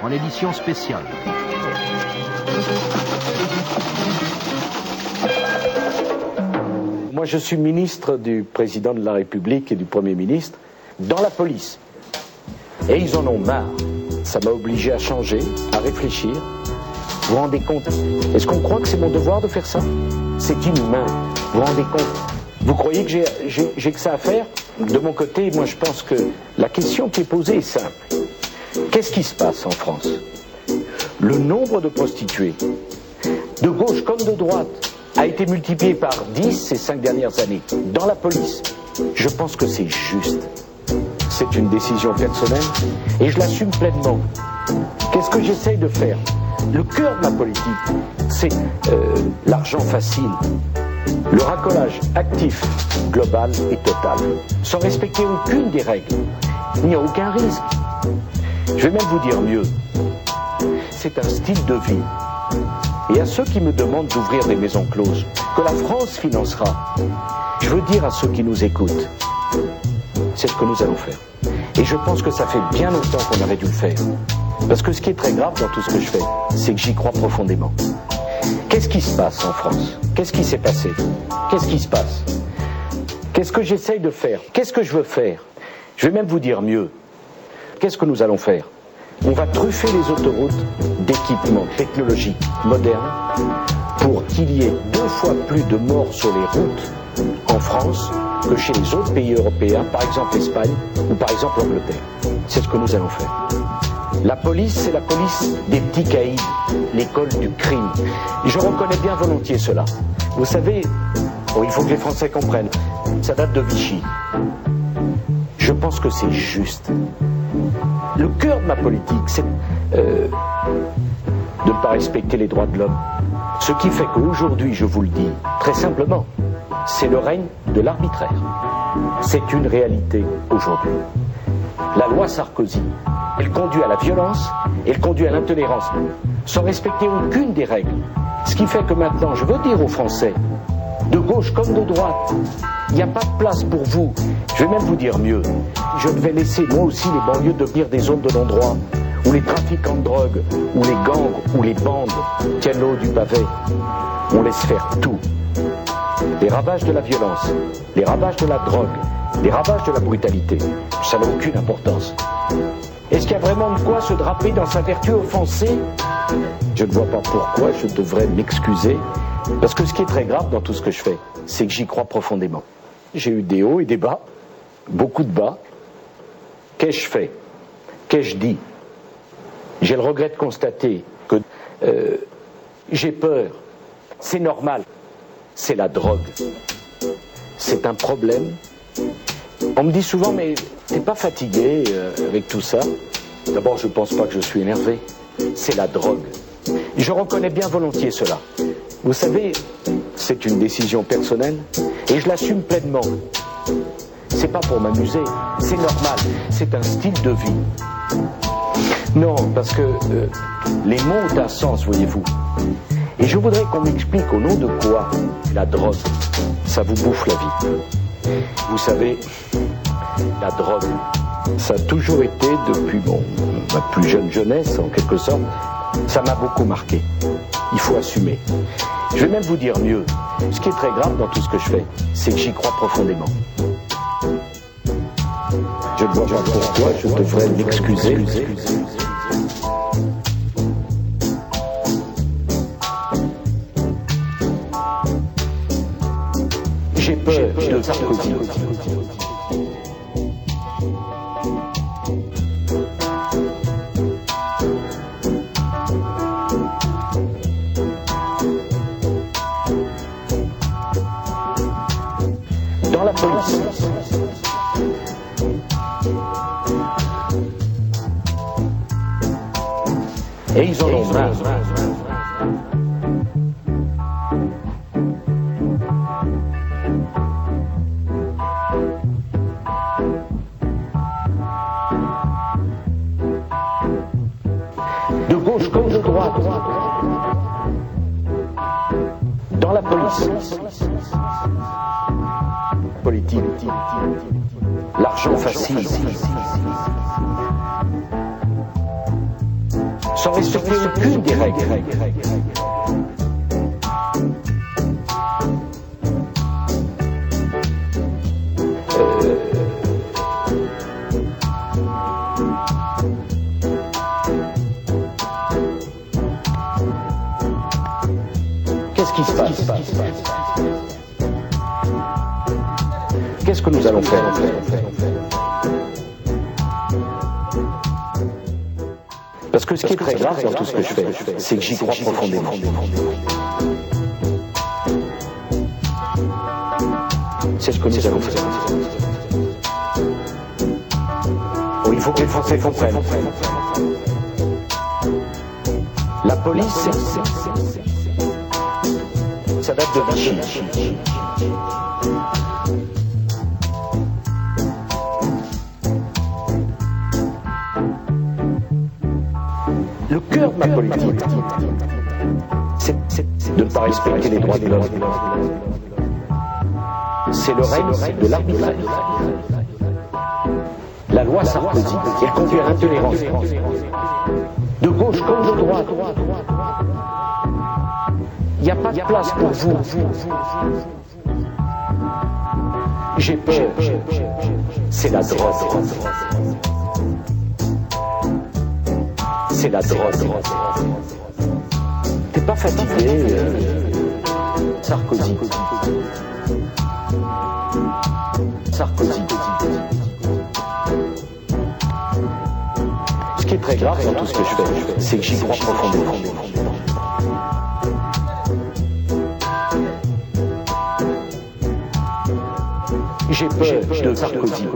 en édition spéciale. Moi, je suis ministre du président de la République et du Premier ministre dans la police. Et ils en ont marre. Ça m'a obligé à changer, à réfléchir. Vous vous rendez compte? Est-ce qu'on croit que c'est mon devoir de faire ça? C'est inhumain. Vous vous rendez compte? Vous croyez que j'ai que ça à faire? De mon côté, moi je pense que la question qui est posée est simple. Qu'est-ce qui se passe en France? Le nombre de prostituées, de gauche comme de droite, a été multiplié par 10 ces 5 dernières années dans la police. Je pense que c'est juste. C'est une décision personnelle et je l'assume pleinement. Qu'est-ce que j'essaye de faire? Le cœur de ma politique, c'est l'argent facile, le racolage actif, global et total, sans respecter aucune des règles. Il n'y a aucun risque. Je vais même vous dire mieux. C'est un style de vie. Et à ceux qui me demandent d'ouvrir des maisons closes, que la France financera, je veux dire à ceux qui nous écoutent, c'est ce que nous allons faire. Et je pense que ça fait bien longtemps qu'on aurait dû le faire. Parce que ce qui est très grave dans tout ce que je fais, c'est que j'y crois profondément. Qu'est-ce qui se passe en France? Qu'est-ce qui s'est passé? Qu'est-ce qui se passe? Qu'est-ce que j'essaye de faire? Qu'est-ce que je veux faire? Je vais même vous dire mieux. Qu'est-ce que nous allons faire? On va truffer les autoroutes d'équipements technologiques modernes pour qu'il y ait 2 fois plus de morts sur les routes en France que chez les autres pays européens, par exemple l'Espagne ou par exemple l'Angleterre. C'est ce que nous allons faire. La police, c'est la police des petits caïds, l'école du crime. Et je reconnais bien volontiers cela. Vous savez, il faut que les Français comprennent, ça date de Vichy. Je pense que c'est juste. Le cœur de ma politique, c'est de ne pas respecter les droits de l'homme. Ce qui fait qu'aujourd'hui, je vous le dis, très simplement, c'est le règne de l'arbitraire. C'est une réalité aujourd'hui. La loi Sarkozy, elle conduit à la violence, elle conduit à l'intolérance, sans respecter aucune des règles. Ce qui fait que maintenant, je veux dire aux Français, de gauche comme de droite, il n'y a pas de place pour vous. Je vais même vous dire mieux. Je vais laisser moi aussi les banlieues devenir des zones de non-droit, où les trafiquants de drogue, où les gangs, où les bandes tiennent l'eau du pavé. On laisse faire tout. Les ravages de la violence, les ravages de la drogue, les ravages de la brutalité, ça n'a aucune importance. Est-ce qu'il y a vraiment de quoi se draper dans sa vertu offensée? Je ne vois pas pourquoi je devrais m'excuser, parce que ce qui est très grave dans tout ce que je fais, c'est que j'y crois profondément. J'ai eu des hauts et des bas, beaucoup de bas. Qu'ai-je fait? Qu'ai-je dit? J'ai le regret de constater que j'ai peur. C'est normal. C'est la drogue. C'est un problème. On me dit souvent, mais t'es pas fatigué avec tout ça? D'abord, je pense pas que je suis énervé. C'est la drogue. Je reconnais bien volontiers cela. Vous savez, c'est une décision personnelle et je l'assume pleinement. C'est pas pour m'amuser, c'est normal, c'est un style de vie. Non, parce que les mots ont un sens, voyez-vous. Et je voudrais qu'on m'explique au nom de quoi la drogue, ça vous bouffe la vie. Vous savez, la drogue, ça a toujours été, depuis ma plus jeune jeunesse, en quelque sorte, ça m'a beaucoup marqué. Il faut assumer. Je vais même vous dire mieux. Ce qui est très grave dans tout ce que je fais, c'est que j'y crois profondément. Je ne vois pas pourquoi je devrais m'excuser. J'ai peur de Sarkozy. Dans la police. Et ils en ont marre. De gauche comme de droite. Dans la police. Politique. L'argent facile. sans respecter aucune des règles. Qu'est-ce qui se passe? Qu'est-ce que nous allons faire? Parce que ce qui est très grave dans tout ce que je fais, c'est que j'y crois profondément. C'est ce que nous allons faire. Oh, il faut que les Français comprennent. La police, ça date de Vichy. Le cœur de ma politique, c'est de ne pas respecter les droits de l'homme. C'est le règne de l'arbitraire. La loi Sarkozy, elle conduit à l'intolérance. De gauche comme de droite. Il n'y a pas de place pour vous. J'ai peur. C'est la drogue. C'est la drogue. T'es pas fatigué, Sarkozy. Sarkozy. Ce qui est très grave dans tout ce que je fais, c'est que j'y crois profondément. J'ai peur de Sarkozy.